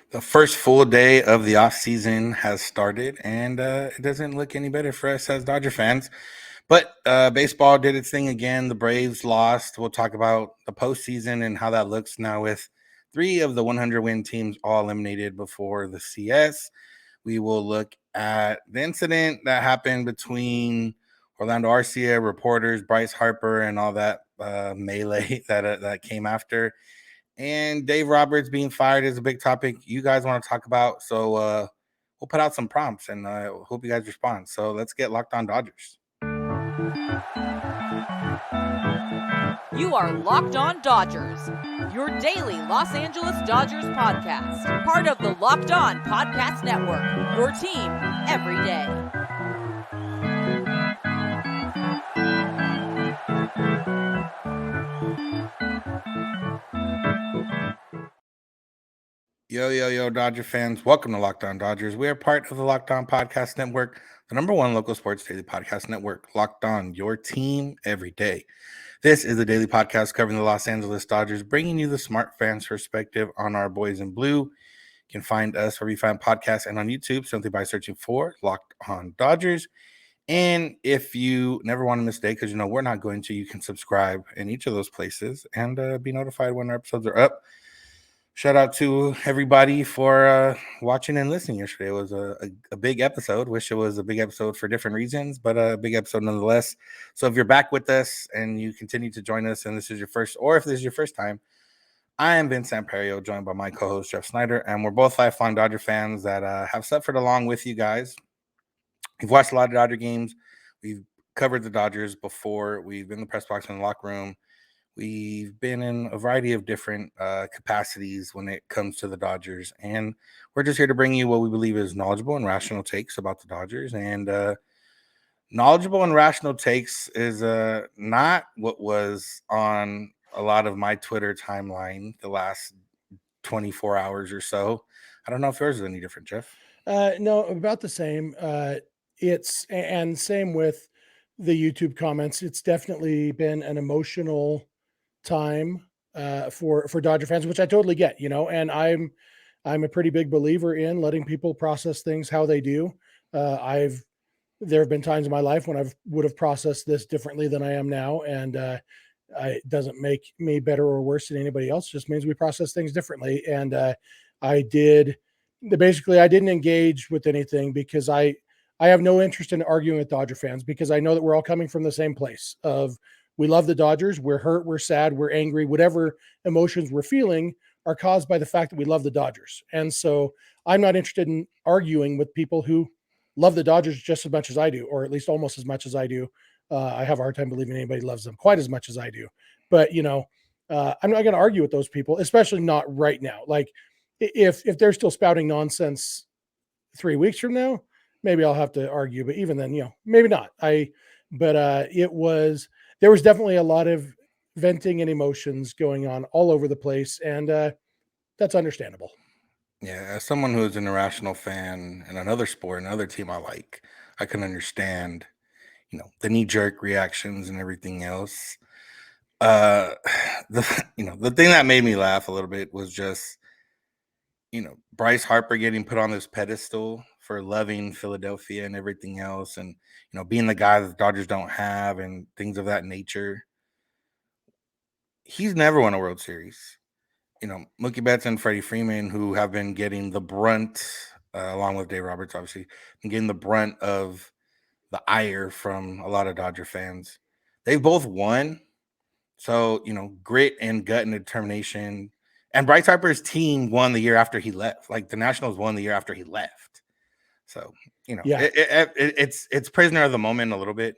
The first full day of the off season has started, and it doesn't look any better for us as Dodger fans. But baseball did its thing again. The Braves lost. We'll talk about the postseason and how that looks now with 3 of the 100 win teams all eliminated before the CS. We will look at the incident that happened between Orlando Arcia, reporters, Bryce Harper, and all that melee that came after. And Dave Roberts being fired is a big topic you guys want to talk about. So we'll put out some prompts and hope you guys respond. So let's get locked on Dodgers. You are Locked On Dodgers, your daily Los Angeles Dodgers podcast. Part of the Locked On Podcast Network, your team every day. Yo, Dodger fans. Welcome to Locked On Dodgers. We are part of the Locked On Podcast Network, the #1 local sports daily podcast network. Locked On, your team every day. This is a daily podcast covering the Los Angeles Dodgers, bringing you the smart fans' perspective on our boys in blue. You can find us wherever you find podcasts and on YouTube simply by searching for Locked On Dodgers. And if you never want to miss a day, because we're not going to, you can subscribe in each of those places and be notified when our episodes are up. Shout out to everybody for watching and listening yesterday. It was a big episode. Wish it was a big episode for different reasons, but a big episode nonetheless. So if you're back with us and you continue to join us and this is your first, or if this is your first time, I am Samperio, joined by my co-host, Jeff Snider, and we're both lifelong Dodger fans that have suffered along with you guys. We've watched a lot of Dodger games. We've covered the Dodgers before. We've been in the press box and the locker room. We've been in a variety of different capacities when it comes to the Dodgers, and we're just here to bring you what we believe is knowledgeable and rational takes about the Dodgers. And knowledgeable and rational takes is not what was on a lot of my Twitter timeline the last 24 hours or so. I don't know if yours is any different, Jeff. No, about the same. And same with the YouTube comments. It's definitely been an emotional time for Dodger fans, which I totally get, and I'm a pretty big believer in letting people process things how they do. There have been times in my life when I would have processed this differently than I am now, and it doesn't make me better or worse than anybody else. It just means we process things differently. And I didn't engage with anything because I have no interest in arguing with Dodger fans, because I know that we're all coming from the same place of, we love the Dodgers. We're hurt. We're sad. We're angry. Whatever emotions we're feeling are caused by the fact that we love the Dodgers. And so I'm not interested in arguing with people who love the Dodgers just as much as I do, or at least almost as much as I do. I have a hard time believing anybody loves them quite as much as I do. But, I'm not going to argue with those people, especially not right now. Like if they're still spouting nonsense 3 weeks from now, maybe I'll have to argue. But even then, maybe not. There was definitely a lot of venting and emotions going on all over the place, and that's understandable. Yeah, as someone who is an irrational fan in another sport, another team I like, I can understand, the knee-jerk reactions and everything else. The thing that made me laugh a little bit was just, Bryce Harper getting put on this pedestal for loving Philadelphia and everything else, and being the guy that the Dodgers don't have and things of that nature. He's never won a World Series. Mookie Betts and Freddie Freeman, who have been getting the brunt, along with Dave Roberts, obviously, and getting the brunt of the ire from a lot of Dodger fans. They've both won. So, grit and gut and determination. And Bryce Harper's team won the year after he left. Like the Nationals won the year after he left. So, it's prisoner of the moment a little bit.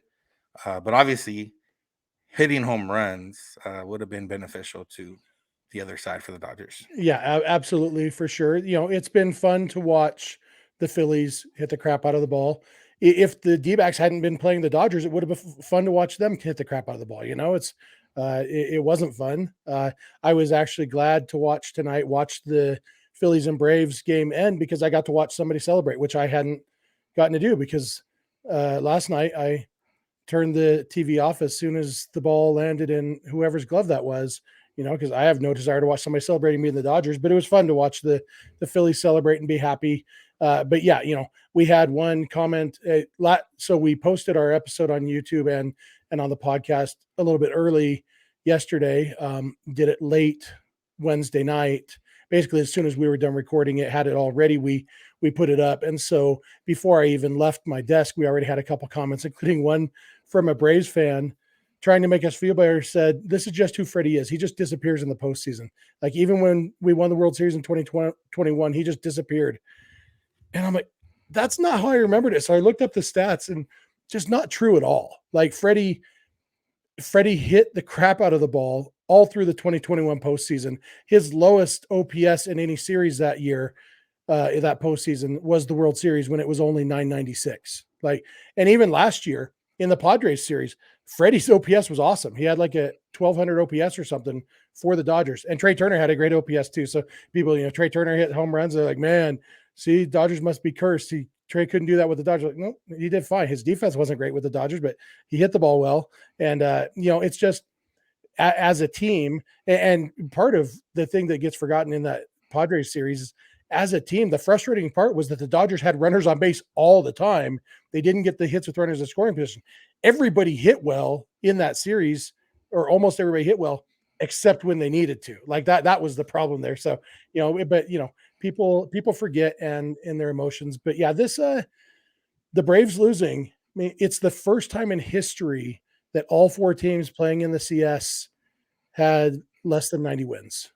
But obviously, hitting home runs would have been beneficial to the other side for the Dodgers. Yeah, absolutely, for sure. It's been fun to watch the Phillies hit the crap out of the ball. If the D-backs hadn't been playing the Dodgers, it would have been fun to watch them hit the crap out of the ball. It wasn't fun. I was actually glad to watch the Phillies and Braves game end, because I got to watch somebody celebrate, which I hadn't gotten to do, because last night I turned the TV off as soon as the ball landed in whoever's glove that was. because I have no desire to watch somebody celebrating being the Dodgers, but it was fun to watch the Phillies celebrate and be happy. But yeah, we had one comment. So we posted our episode on YouTube and on the podcast a little bit early yesterday. Did it late Wednesday night. Basically, as soon as we were done recording it, had it all ready, we put it up. And so before I even left my desk, we already had a couple comments, including one from a Braves fan trying to make us feel better, said, "This is just who Freddie is. He just disappears in the postseason. Like, even when we won the World Series in 2021, he just disappeared." And I'm like, that's not how I remembered it. So I looked up the stats, and just not true at all. Like, Freddie hit the crap out of the ball all through the 2021 postseason. His lowest OPS in any series that year, that postseason, was the World Series, when it was only 996. Like, and even last year in the Padres series, Freddie's OPS was awesome. He had like a 1200 OPS or something for the Dodgers, and Trey Turner had a great OPS too. So people, Trey Turner hit home runs. They're like, man, see, Dodgers must be cursed. Trey couldn't do that with the Dodgers. Like, no, he did fine. His defense wasn't great with the Dodgers, but he hit the ball well. And, it's just as a team. And part of the thing that gets forgotten in that Padres series is, as a team, the frustrating part was that the Dodgers had runners on base all the time. They didn't get the hits with runners in scoring position. Everybody hit well in that series, or almost everybody hit well, except when they needed to. Like, that was the problem there. So, people forget and in their emotions. But yeah, this the Braves losing, I mean, it's the first time in history that all four teams playing in the CS had less than 90 wins.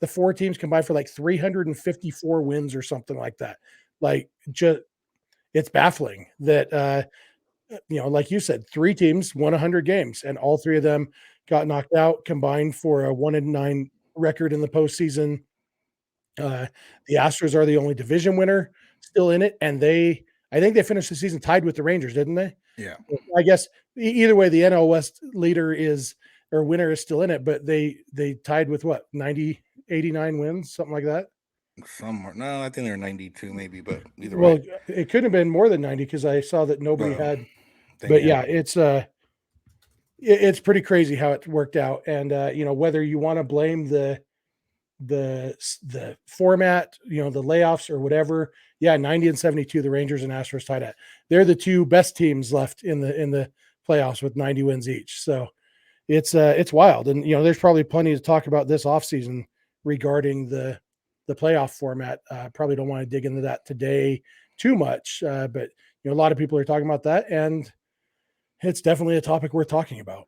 The four teams combined for like 354 wins or something like that. Like, just, it's baffling that, like you said, three teams won 100 games, and all three of them got knocked out, combined for a 1-9 record in the postseason. The Astros are the only division winner still in it, and I think they finished the season tied with the Rangers, didn't they? Yeah. I guess either way, the NL West winner is still in it, but they tied with what, 89 wins, something like that. Somewhere. No, I think they're 92 maybe, but either Well, way. it couldn't have been more than 90, because I saw that nobody had. But yeah, it's pretty crazy how it worked out. And whether you want to blame the format, the layoffs or whatever, 90 and 72, the Rangers and Astros tied at. They're the two best teams left in the playoffs with 90 wins each. So it's wild. And there's probably plenty to talk about this offseason regarding the playoff format. Probably don't want to dig into that today too much, but a lot of people are talking about that, and it's definitely a topic worth talking about.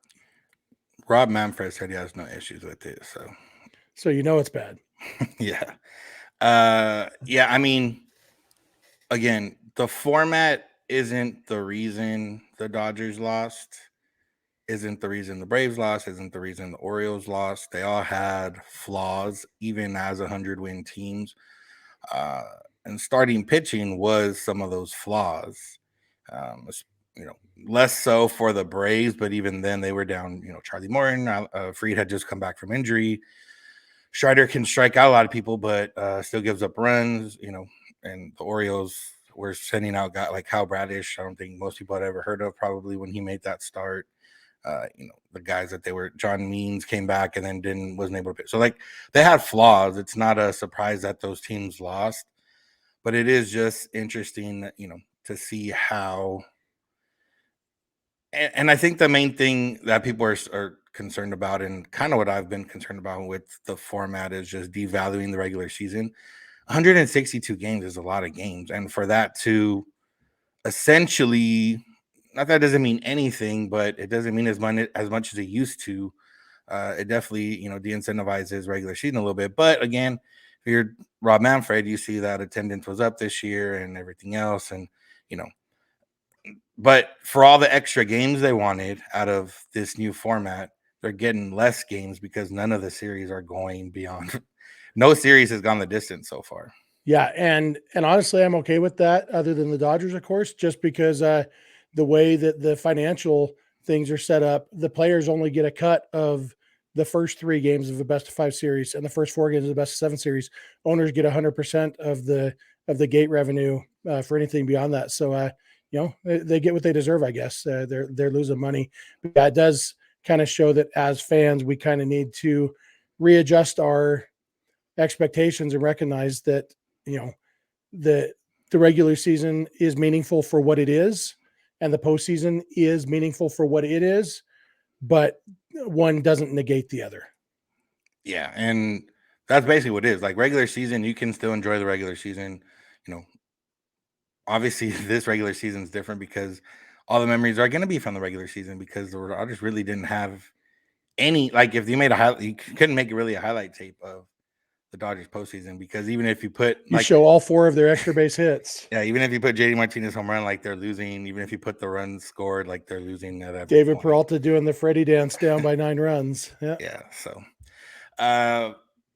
Rob Manfred said he has no issues with it, so it's bad. Yeah. I mean, again, the format isn't the reason the Dodgers lost, isn't the reason the Braves lost, isn't the reason the Orioles lost. They all had flaws, even as 100-win teams. And starting pitching was some of those flaws. Less so for the Braves, but even then they were down. Charlie Morton, Fried had just come back from injury. Snider can strike out a lot of people, but still gives up runs. And the Orioles were sending out guys like Kyle Bradish. I don't think most people had ever heard of, probably, when he made that start. The guys that John Means came back and then wasn't able to pitch. So, like, they had flaws. It's not a surprise that those teams lost, but it is just interesting that, to see how. And I think the main thing that people are concerned about, and kind of what I've been concerned about with the format, is just devaluing the regular season. 162 games is a lot of games. And for that to essentially, not that doesn't mean anything, but it doesn't mean as much as it used to. It definitely, de-incentivizes regular season a little bit. But again, if you're Rob Manfred, you see that attendance was up this year and everything else. And, but for all the extra games they wanted out of this new format, they're getting less games because none of the series are going beyond. No series has gone the distance so far. Yeah, and honestly, I'm okay with that, other than the Dodgers, of course, just because the way that the financial things are set up, the players only get a cut of the first 3 games of a best of 5 series, and the first 4 games of the best of 7 series. Owners get 100% of the gate revenue for anything beyond that. So they get what they deserve, I guess. They're losing money. But yeah, it does kind of show that as fans, we kind of need to readjust our expectations and recognize that, the regular season is meaningful for what it is, and the postseason is meaningful for what it is, but one doesn't negate the other. Yeah, and that's basically what it is. Like regular season, you can still enjoy the regular season. Obviously, this regular season is different because all the memories are going to be from the regular season because the Dodgers really didn't have any. Like, if you made a highlight, you couldn't make it really a highlight tape of the Dodgers postseason because even if you put You show all 4 of their extra base hits. Yeah, even if you put JD Martinez home run, like they're losing. Even if you put the runs scored, like they're losing at every David point. Peralta doing the Freddie dance down by 9 runs. Yeah. So,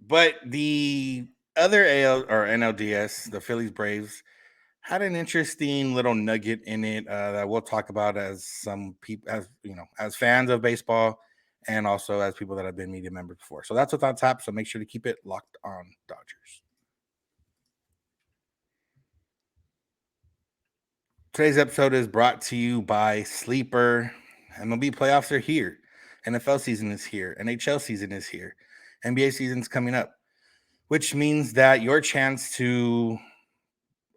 but the other AL or NLDS, the Phillies Braves, had an interesting little nugget in it that we'll talk about as some people, as fans of baseball, and also as people that have been media members before. So that's what's on top. So make sure to keep it locked on Dodgers. Today's episode is brought to you by Sleeper. MLB playoffs are here. NFL season is here. NHL season is here. NBA season's coming up, which means that your chance to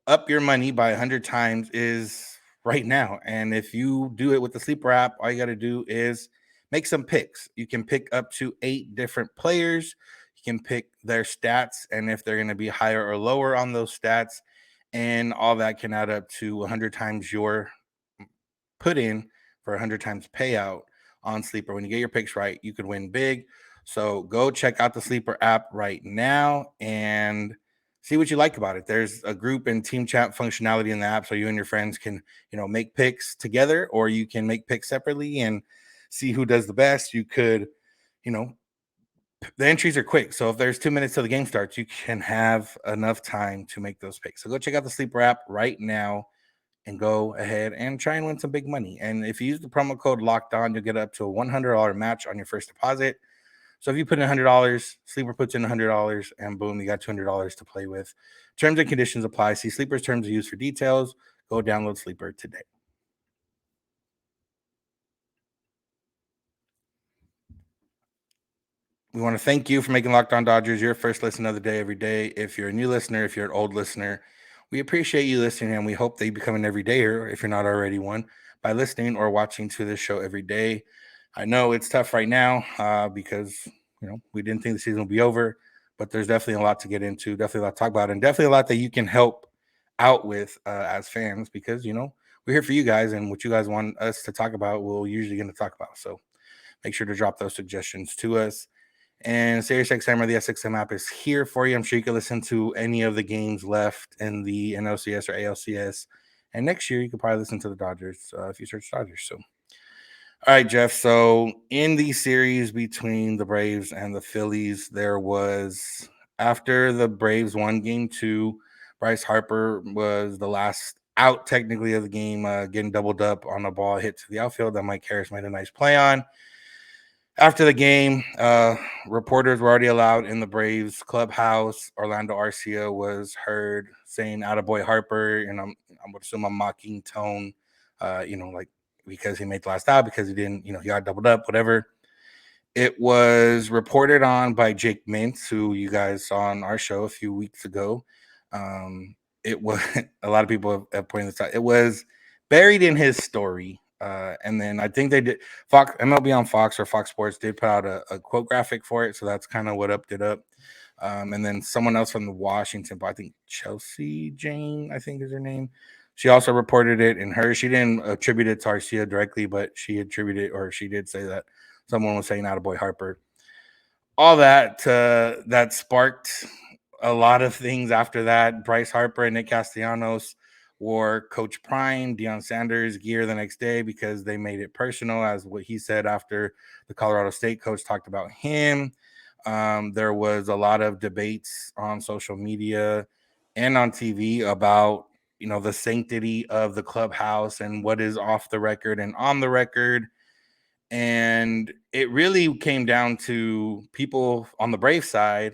up your money by 100 times is right now. And if you do it with the Sleeper app, all you got to do is make some picks. You can pick up to 8 different players. You can pick their stats and if they're going to be higher or lower on those stats. And all that can add up to 100 times your put in for 100 times payout on Sleeper. When you get your picks right, you could win big. So go check out the Sleeper app right now and see what you like about it. There's a group and team chat functionality in the app, so you and your friends can, make picks together, or you can make picks separately and see who does the best. You could, the entries are quick. So if there's 2 minutes till the game starts, you can have enough time to make those picks. So go check out the Sleeper app right now and go ahead and try and win some big money. And if you use the promo code Locked On, you'll get up to a $100 match on your first deposit. So if you put in $100, Sleeper puts in $100, and boom, you got $200 to play with. Terms and conditions apply. See Sleeper's terms of use for details. Go download Sleeper today. We want to thank you for making Locked On Dodgers your first listen of the day every day. If you're a new listener, if you're an old listener, we appreciate you listening, and we hope that you become an everydayer if you're not already one by listening or watching to this show every day. I know it's tough right now because, we didn't think the season would be over, but there's definitely a lot to get into, definitely a lot to talk about, and definitely a lot that you can help out with as fans because, we're here for you guys, and what you guys want us to talk about, we're usually going to talk about. So make sure to drop those suggestions to us. And SiriusXM or the SXM app is here for you. I'm sure you can listen to any of the games left in the NLCS or ALCS. And next year, you could probably listen to the Dodgers if you search Dodgers. So, all right, Jeff. So, in the series between the Braves and the Phillies, there was, after the Braves won game 2, Bryce Harper was the last out technically of the game, getting doubled up on a ball hit to the outfield that Mike Harris made a nice play on. After the game, reporters were already allowed in the Braves clubhouse. Orlando Arcia was heard saying "Attaboy Harper," and I would assume a mocking tone, like because he made the last out, because he didn't, he got doubled up, whatever. It was reported on by Jake Mintz, who you guys saw on our show a few weeks ago. It was a lot of people have pointed this out. It was buried in his story. And then I think they did MLB on Fox or Fox Sports did put out a quote graphic for it. So that's kind of what upped it up. And then someone else from the Washington, I think Chelsea Jane, I think is her name. She also reported it in her. She didn't attribute it to Arcia directly, but she attributed, or she did say that someone was saying "Attaboy Harper." All that sparked a lot of things after that. Bryce Harper and Nick Castellanos wore Coach Prime, Deion Sanders gear the next day because they made it personal, as what he said after the Colorado State coach talked about him. There was a lot of debates on social media and on TV about, the sanctity of the clubhouse and what is off the record and on the record. And it really came down to people on the Brave side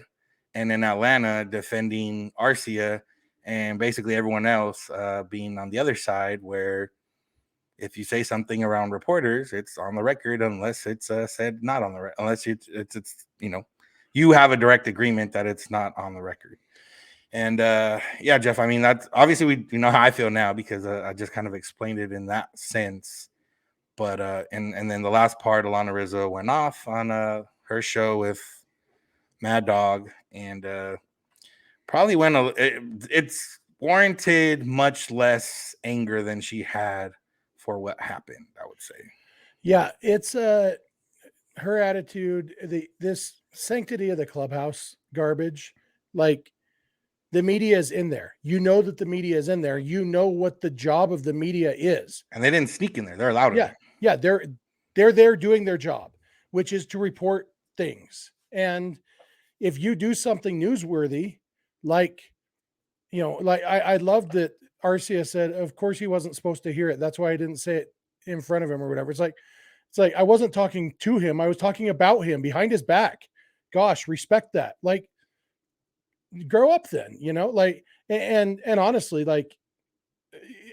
and in Atlanta defending Arcia, and basically everyone else being on the other side, where if you say something around reporters, it's on the record unless it's said not on the record, unless it's you have a direct agreement that it's not on the record. And yeah, Jeff, I mean, that's obviously you know how I feel now because I just kind of explained it in that sense. But and then the last part, Alana Rizzo went off on her show with Mad Dog, and probably it's warranted much less anger than she had for what happened, I would say. Yeah, it's her attitude, this sanctity of the clubhouse garbage. Like, the media is in there. You know that the media is in there. You know what the job of the media is. And they didn't sneak in there. They're allowed in there. Yeah, they're there doing their job, which is to report things. And if you do something newsworthy, like, you know, like I loved that Arcia said, of course he wasn't supposed to hear it. That's why I didn't say it in front of him or whatever. It's like I wasn't talking to him. I was talking about him behind his back. Gosh, respect that. Like, grow up then, you know, like, and honestly, like,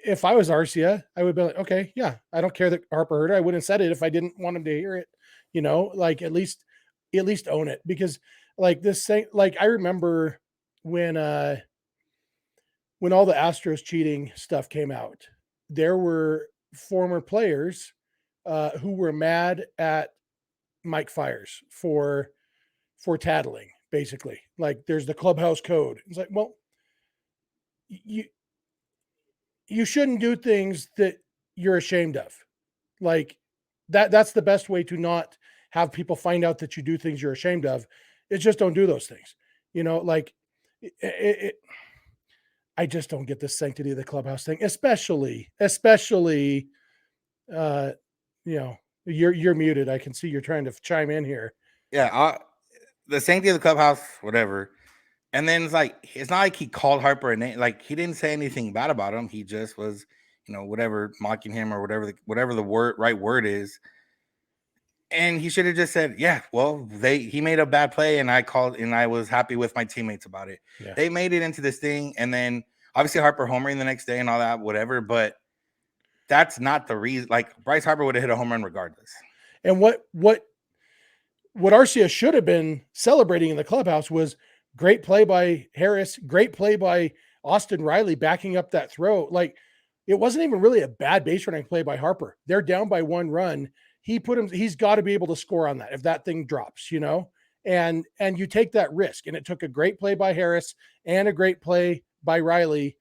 if I was Arcia, I would be like, okay, yeah, I don't care that Harper heard it. I wouldn't have said it if I didn't want him to hear it, you know, like, at least own it. Because like this thing, like, I remember when all the Astros cheating stuff came out, there were former players who were mad at Mike Fiers for tattling, basically. Like, there's the clubhouse code. It's like, well, you shouldn't do things that you're ashamed of. Like, that's the best way to not have people find out that you do things you're ashamed of. It's just don't do those things. You know, like, I just don't get the sanctity of the clubhouse thing, especially, you know, you're muted. I can see you're trying to chime in here. Yeah, the sanctity of the clubhouse, whatever. And then it's not like he called Harper a name. Like, he didn't say anything bad about him. He just was, you know, whatever, mocking him or whatever the right word is. And he should have just said, yeah, well, he made a bad play and I called and I was happy with my teammates about it. Yeah. They made it into this thing. And then obviously Harper homering the next day and all that, whatever. But that's not the reason. Like, Bryce Harper would have hit a home run regardless. And what Arcia should have been celebrating in the clubhouse was great play by Harris, great play by Austin Riley backing up that throw. Like, it wasn't even really a bad base running play by Harper. They're down by 1 run. He's got to be able to score on that if that thing drops, you know, and you take that risk. And it took a great play by Harris and a great play by Riley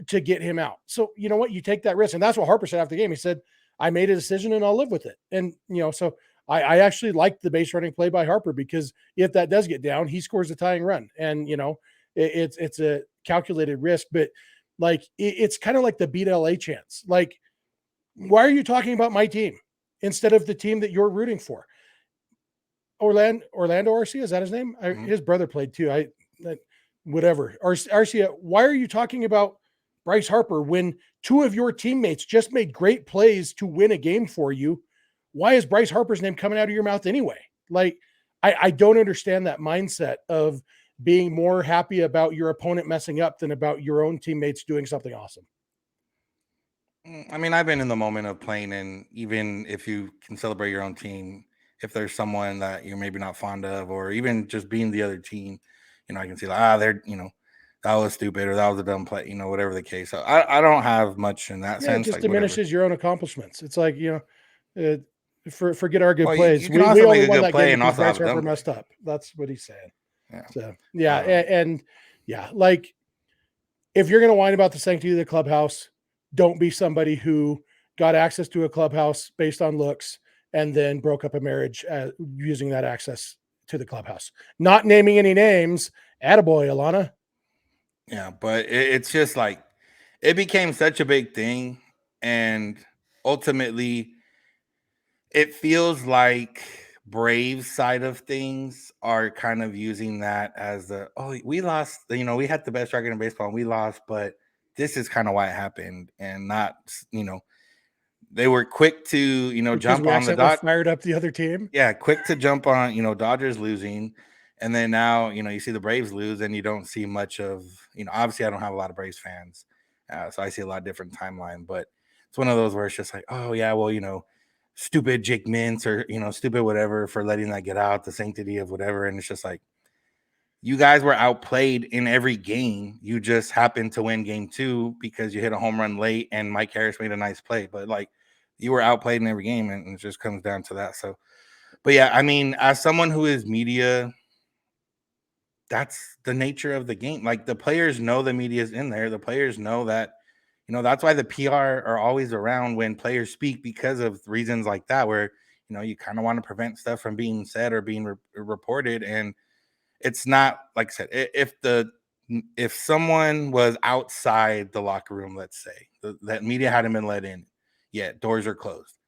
to get him out. So, you know what, you take that risk. And that's what Harper said after the game. He said, I made a decision and I'll live with it. And, you know, so I actually liked the base running play by Harper, because if that does get down, he scores a tying run. And, you know, it's a calculated risk, but like, it's kind of like the beat LA chance. Like, why are you talking about my team instead of the team that you're rooting for? Orlando Arcia, is that his name? Mm-hmm. His brother played too. Whatever. Arcia, why are you talking about Bryce Harper when 2 of your teammates just made great plays to win a game for you? Why is Bryce Harper's name coming out of your mouth anyway? Like, I don't understand that mindset of being more happy about your opponent messing up than about your own teammates doing something awesome. I mean, I've been in the moment of playing, and even if you can celebrate your own team, if there's someone that you're maybe not fond of, or even just being the other team, you know, I can see like, they're, you know, that was stupid or that was a dumb play, you know, whatever the case. So I don't have much in that sense. It just like, diminishes your own accomplishments. It's like, you know, forget our good plays. You can also make a good play and also Bryce have Harper messed up. That's what he's saying. Yeah. So and like, if you're going to whine about the sanctity of the clubhouse, don't be somebody who got access to a clubhouse based on looks and then broke up a marriage using that access to the clubhouse. Not naming any names. Attaboy, Alana. Yeah, but it's just like, it became such a big thing, and ultimately it feels like Braves side of things are kind of using that as we lost, you know, we had the best record in baseball and we lost, but this is kind of why it happened, and not, you know, they were quick to, you know, jump on the Dodgers. Fired up the other team. Yeah, quick to jump on, you know, Dodgers losing. And then now, you know, you see the Braves lose and you don't see much of, you know, obviously I don't have a lot of Braves fans. So I see a lot different timeline, but it's one of those where it's just like, oh yeah, well, stupid Jake Mintz or stupid whatever for letting that get out, the sanctity of whatever. And it's just like, you guys were outplayed in every game. You just happened to win game 2 because you hit a home run late and Mike Harris made a nice play. But like, you were outplayed in every game, and it just comes down to that. So, but yeah, I mean, as someone who is media, that's the nature of the game. Like, the players know the media is in there. The players know that, that's why the PR are always around when players speak, because of reasons like that, where, you kind of want to prevent stuff from being said or being reported. And it's not, like I said, if someone was outside the locker room, let's say that media hadn't been let in yet, doors are closed,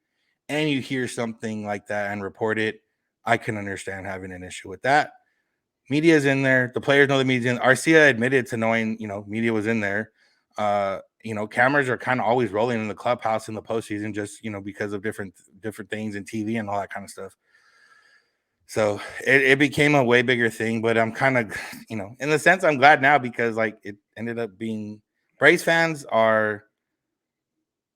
and you hear something like that and report it, I can understand having an issue with that. Media's in there. The players know the media's in. Arcia admitted to knowing, media was in there. Cameras are kind of always rolling in the clubhouse in the postseason, just, because of different things and TV and all that kind of stuff. So it became a way bigger thing, but I'm kind of, in the sense, I'm glad now, because like it ended up being, Braves fans are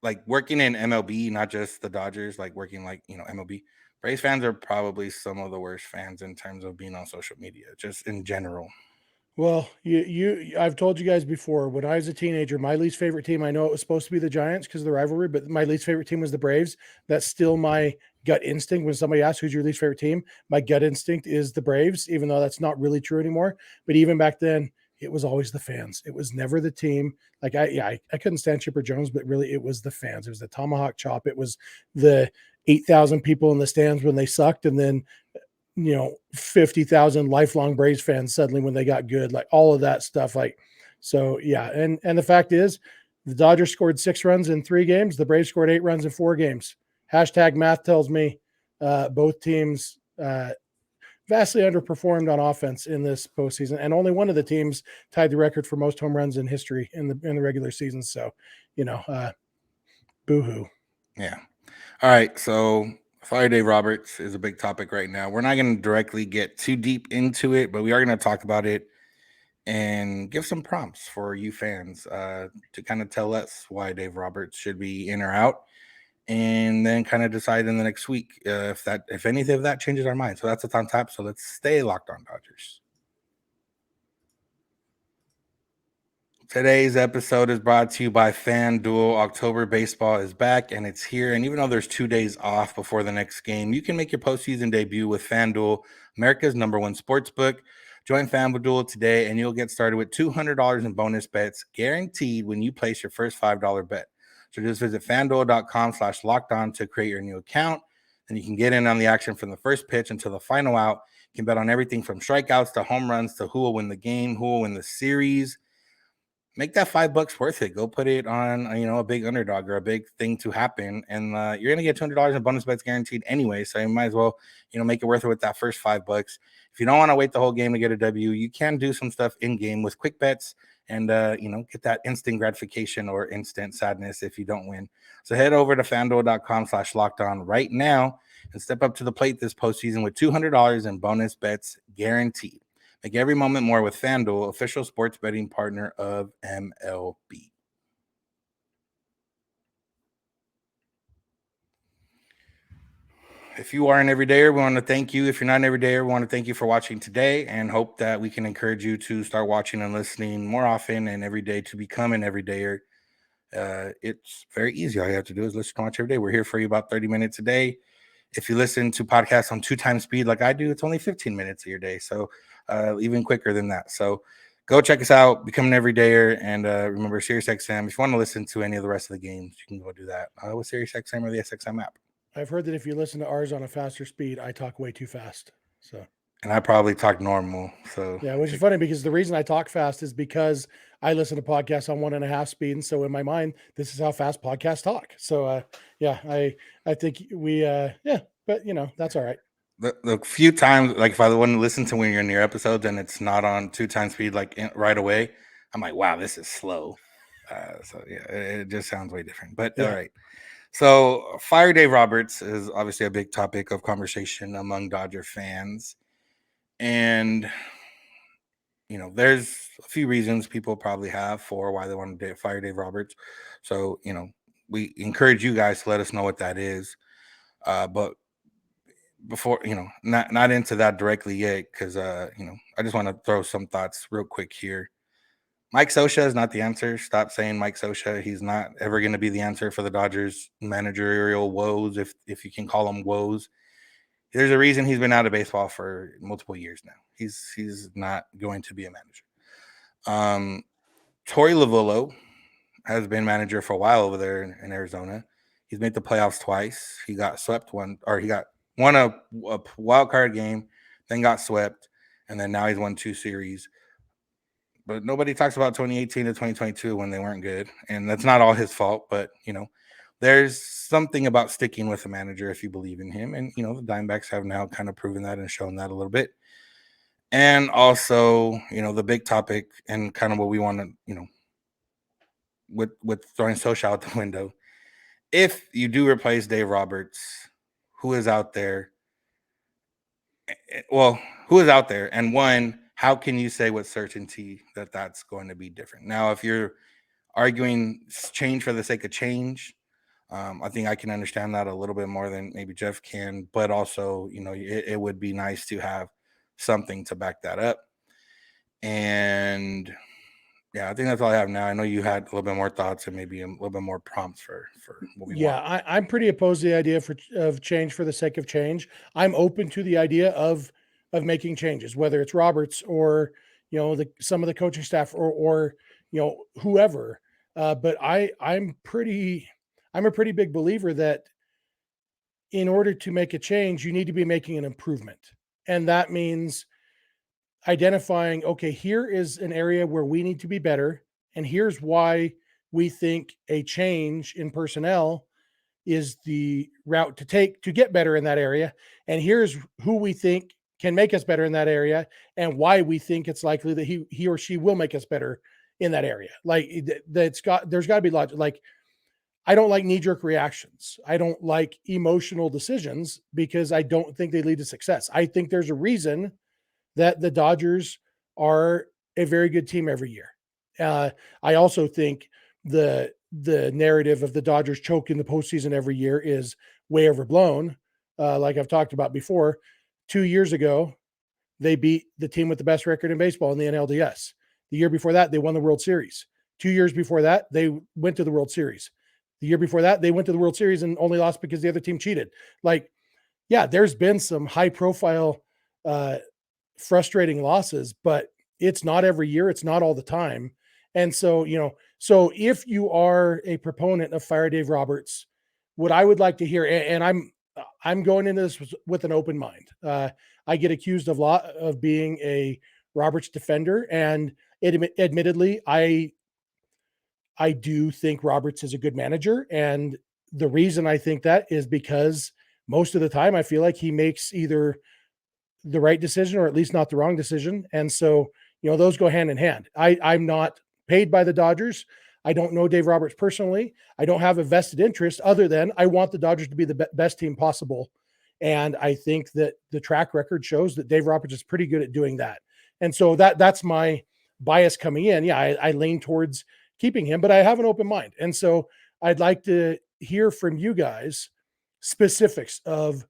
like working in MLB, not just the Dodgers, like working like, MLB. Braves fans are probably some of the worst fans in terms of being on social media, just in general. Well, I've told you guys before, when I was a teenager, my least favorite team, I know it was supposed to be the Giants because of the rivalry, but my least favorite team was the Braves. That's still my gut instinct. When somebody asks who's your least favorite team, my gut instinct is the Braves, even though that's not really true anymore. But even back then, it was always the fans. It was never the team. Like I couldn't stand Chipper Jones, but really it was the fans. It was the tomahawk chop. It was the 8,000 people in the stands when they sucked, and then 50,000 lifelong Braves fans suddenly when they got good, like all of that stuff. Like, so yeah. And the fact is, the Dodgers scored 6 runs in 3 games. The Braves scored 8 runs in 4 games. Hashtag math tells me both teams vastly underperformed on offense in this postseason, and only one of the teams tied the record for most home runs in history in the regular season. So, boo-hoo. Yeah. All right. So Fire Dave Roberts is a big topic right now. We're not going to directly get too deep into it, but we are going to talk about it and give some prompts for you fans to kind of tell us why Dave Roberts should be in or out, and then kind of decide in the next week if anything of that changes our mind. So that's what's on tap. So let's stay locked on Dodgers. Today's episode is brought to you by FanDuel. October baseball is back, and it's here. And even though there's 2 days off before the next game, you can make your postseason debut with FanDuel, America's #1 sportsbook. Join FanDuel today, and you'll get started with $200 in bonus bets guaranteed when you place your first $5 bet. So just visit FanDuel.com/lockedon to create your new account. And you can get in on the action from the first pitch until the final out. You can bet on everything from strikeouts to home runs to who will win the game, who will win the series. Make that $5 worth it. Go put it on, a big underdog or a big thing to happen, and you're gonna get $200 in bonus bets guaranteed anyway. So you might as well, make it worth it with that first $5. If you don't want to wait the whole game to get a W, you can do some stuff in game with quick bets and get that instant gratification or instant sadness if you don't win. So head over to FanDuel.com/lockedon right now and step up to the plate this postseason with $200 in bonus bets guaranteed. Make every moment more with FanDuel, official sports betting partner of MLB. If you are an everydayer, we want to thank you. If you're not an everydayer, we want to thank you for watching today and hope that we can encourage you to start watching and listening more often and every day to become an everydayer. It's very easy. All you have to do is listen and watch every day. We're here for you about 30 minutes a day. If you listen to podcasts on 2 times speed like I do, it's only 15 minutes of your day. So even quicker than that. So go check us out, become an everydayer, and remember SiriusXM. If you want to listen to any of the rest of the games, you can go do that with SiriusXM or the SXM app. I've heard that if you listen to ours on a faster speed, I talk way too fast. So, and I probably talk normal. So yeah, which is funny because the reason I talk fast is because I listen to podcasts on 1.5 speed, and so in my mind, this is how fast podcasts talk. So, yeah, I think we, but that's all right. The few times, like if I want to listen to when you're in your episodes and it's not on 2 times speed, like right away, I'm like, wow, this is slow. So yeah, it just sounds way different. But Yeah. all right. So Fire Dave Roberts is obviously a big topic of conversation among Dodger fans. And, there's a few reasons people probably have for why they want to fire Dave Roberts. So, we encourage you guys to let us know what that is. But before, not into that directly yet, because I just want to throw some thoughts real quick here. Mike Scioscia is not the answer. Stop saying Mike Scioscia. He's not ever going to be the answer for the Dodgers managerial woes, if you can call them woes. There's a reason he's been out of baseball for multiple years now. He's not going to be a manager. Torey Lovullo has been manager for a while over there in Arizona. He's made the playoffs twice. He got swept he got won a wild card game, then got swept, and then now he's won 2 series. But nobody talks about 2018 to 2022 when they weren't good, and that's not all his fault. But there's something about sticking with a manager if you believe in him, and the Diamondbacks have now kind of proven that and shown that a little bit. And also, the big topic and kind of what we want to, with throwing Scioscia out the window. If you do replace Dave Roberts, who is out there? Well, who is out there? And one, how can you say with certainty that that's going to be different? Now, if you're arguing change for the sake of change, I think I can understand that a little bit more than maybe Jeff can. But also, it would be nice to have something to back that up. And yeah, I think that's all I have now. I know you had a little bit more thoughts and maybe a little bit more prompts for what we want. I'm pretty opposed to the idea of change for the sake of change. I'm open to the idea of making changes, whether it's Roberts or some of the coaching staff or whoever. But I'm a pretty big believer that in order to make a change, you need to be making an improvement, and that means identifying, okay, here is an area where we need to be better, and here's why we think a change in personnel is the route to take to get better in that area. And here's who we think can make us better in that area and why we think it's likely that he or she will make us better in that area. Like there's got to be logic. Like, I don't like knee-jerk reactions. I don't like emotional decisions because I don't think they lead to success. I think there's a reason that the Dodgers are a very good team every year. I also think the narrative of the Dodgers choking the postseason every year is way overblown. Like I've talked about before, 2 years ago, they beat the team with the best record in baseball in the NLDS. The year before that, they won the World Series. 2 years before that, they went to the World Series. The year before that, they went to the World Series and only lost because the other team cheated. Like, yeah, there's been some high-profile frustrating losses, but it's not every year. It's not all the time. And so, so if you are a proponent of fire Dave Roberts, what I would like to hear, and I'm going into this with an open mind. I get accused of being a Roberts defender, and admittedly, I do think Roberts is a good manager. And the reason I think that is because most of the time I feel like he makes either the right decision or at least not the wrong decision. And so, those go hand in hand. I'm not paid by the Dodgers. I don't know Dave Roberts personally. I don't have a vested interest other than I want the Dodgers to be the best team possible. And I think that the track record shows that Dave Roberts is pretty good at doing that. And so that's my bias coming in. Yeah, I lean towards keeping him, but I have an open mind. And so I'd like to hear from you guys specifics of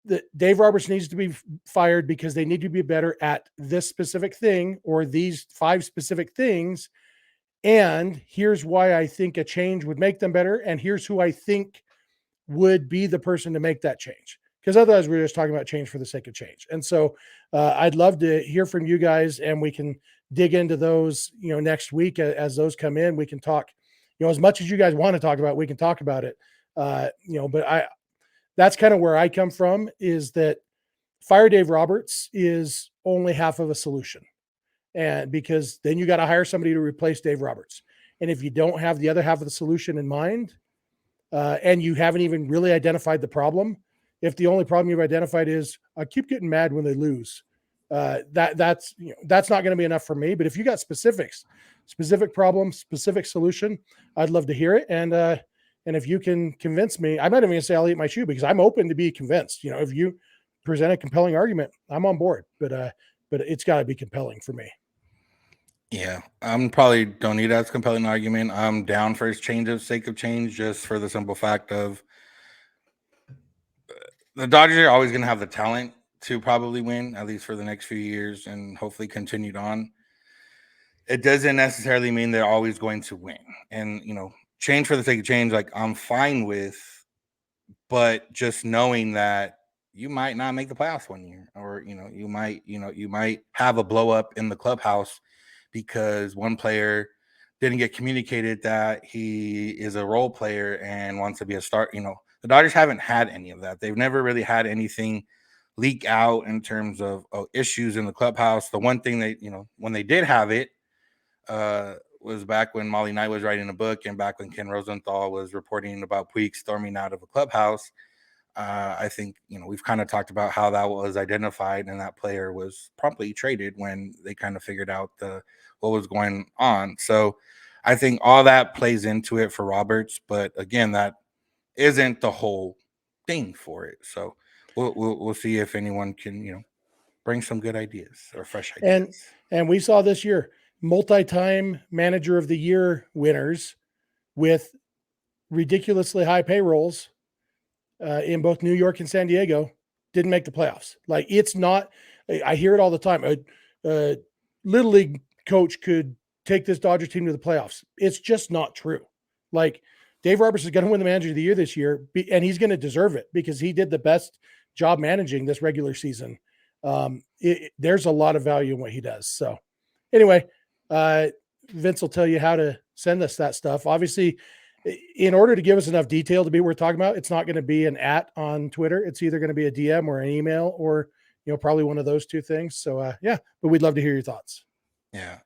that Dave Roberts needs to be fired because they need to be better at this specific thing or these 5 specific things. And here's why I think a change would make them better. And here's who I think would be the person to make that change. Because otherwise we're just talking about change for the sake of change. And so I'd love to hear from you guys, and we can dig into those, next week as those come in. We can talk, as much as you guys want to talk about, we can talk about it. But that's kind of where I come from, is that fire Dave Roberts is only half of a solution. And because then you got to hire somebody to replace Dave Roberts. And if you don't have the other half of the solution in mind, and you haven't even really identified the problem, if the only problem you've identified is I keep getting mad when they lose, that's not going to be enough for me. But if you got specifics, specific problem, specific solution, I'd love to hear it. And if you can convince me, I'm not even going to say I'll eat my shoe, because I'm open to be convinced. If you present a compelling argument, I'm on board. But it's got to be compelling for me. Yeah, I'm probably don't need as compelling argument. I'm down for change of sake of change, just for the simple fact of the Dodgers are always going to have the talent to probably win, at least for the next few years, and hopefully continued on. It doesn't necessarily mean they're always going to win. And, change for the sake of change, like I'm fine with, but just knowing that you might not make the playoffs one year, or, you might have a blow up in the clubhouse because one player didn't get communicated that he is a role player and wants to be a start. The Dodgers haven't had any of that. They've never really had anything leak out in terms of issues in the clubhouse. The one thing they, when they did have it, was back when Molly Knight was writing a book and back when Ken Rosenthal was reporting about Puig storming out of a clubhouse. I think, we've kind of talked about how that was identified, and that player was promptly traded when they kind of figured out what was going on. So I think all that plays into it for Roberts, but again, that isn't the whole thing for it. So we'll see if anyone can, bring some good ideas or fresh ideas. And we saw this year multi-time manager of the year winners with ridiculously high payrolls in both New York and San Diego didn't make the playoffs. Like, it's not, I hear it all the time. A little league coach could take this Dodgers team to the playoffs. It's just not true. Like, Dave Roberts is going to win the manager of the year this year, and he's going to deserve it because he did the best job managing this regular season. There's a lot of value in what he does. So anyway, Vince will tell you how to send us that stuff. Obviously, in order to give us enough detail to be worth talking about, it's not going to be an @ on Twitter. It's either going to be a DM or an email, or probably one of those two things. So yeah, but we'd love to hear your thoughts. Yeah,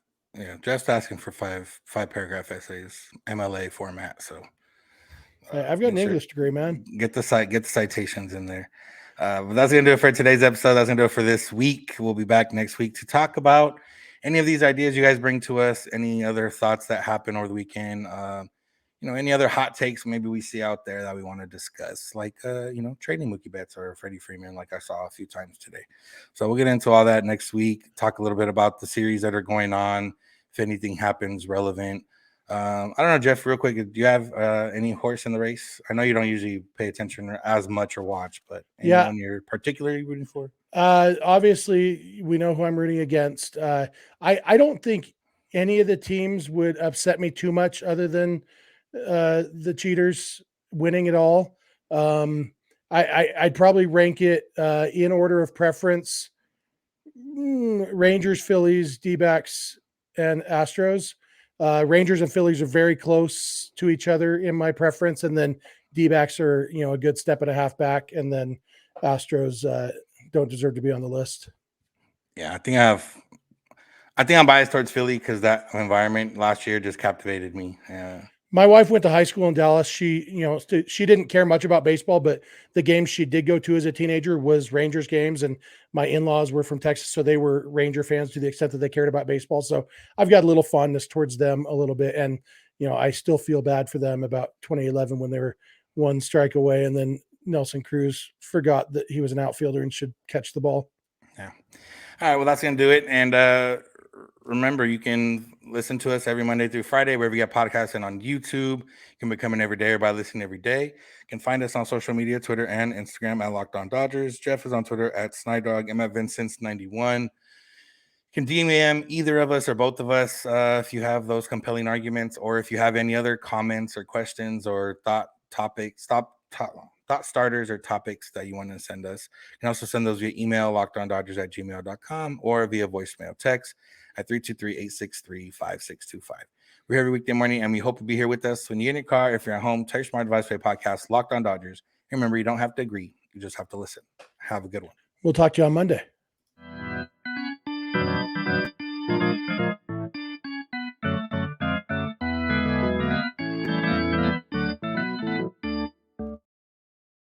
just asking for five paragraph essays, MLA format. So I've got an English degree, man. Get the citations in there. But that's gonna do it for today's episode. That's gonna do it for this week. We'll be back next week to talk about any of these ideas you guys bring to us, any other thoughts that happen over the weekend, any other hot takes maybe we see out there that we want to discuss, like trading Mookie Betts or Freddie Freeman, like I saw a few times today. So we'll get into all that next week, talk a little bit about the series that are going on, if anything happens relevant. I don't know, Jeff, real quick, do you have any horse in the race? I know you don't usually pay attention as much or watch, but anyone you're particularly rooting for? Obviously, we know who I'm rooting against. I don't think any of the teams would upset me too much other than the cheaters winning it all. I'd probably rank it in order of preference: Rangers, Phillies, D-backs, and Astros. Rangers and Phillies are very close to each other in my preference, and then D-backs are a good step and a half back, and then Astros don't deserve to be on the list. Yeah, I think I'm biased towards Philly because that environment last year just captivated me. My wife went to high school in Dallas. She didn't care much about baseball, but the games she did go to as a teenager was Rangers games. And my in-laws were from Texas, so they were Ranger fans to the extent that they cared about baseball. So I've got a little fondness towards them a little bit. And, I still feel bad for them about 2011 when they were one strike away. And then Nelson Cruz forgot that he was an outfielder and should catch the ball. Yeah. All right. Well, that's going to do it. And, remember, you can listen to us every Monday through Friday, wherever you get podcasts, and on YouTube. You can become an everydayer by listening every day. You can find us on social media, Twitter and Instagram at Locked On Dodgers. Jeff is on Twitter at Snider. I'm at Vincent91. You can DM either of us or both of us if you have those compelling arguments, or if you have any other comments or questions or thought starters or topics that you want to send us. You can also send those via email, lockedondodgers@gmail.com, or via voicemail text at 323-863-5625. We're here every weekday morning, and we hope you'll be here with us. When you get in your car, if you're at home, tell your smart device play podcast, Locked On Dodgers. And remember, you don't have to agree. You just have to listen. Have a good one. We'll talk to you on Monday.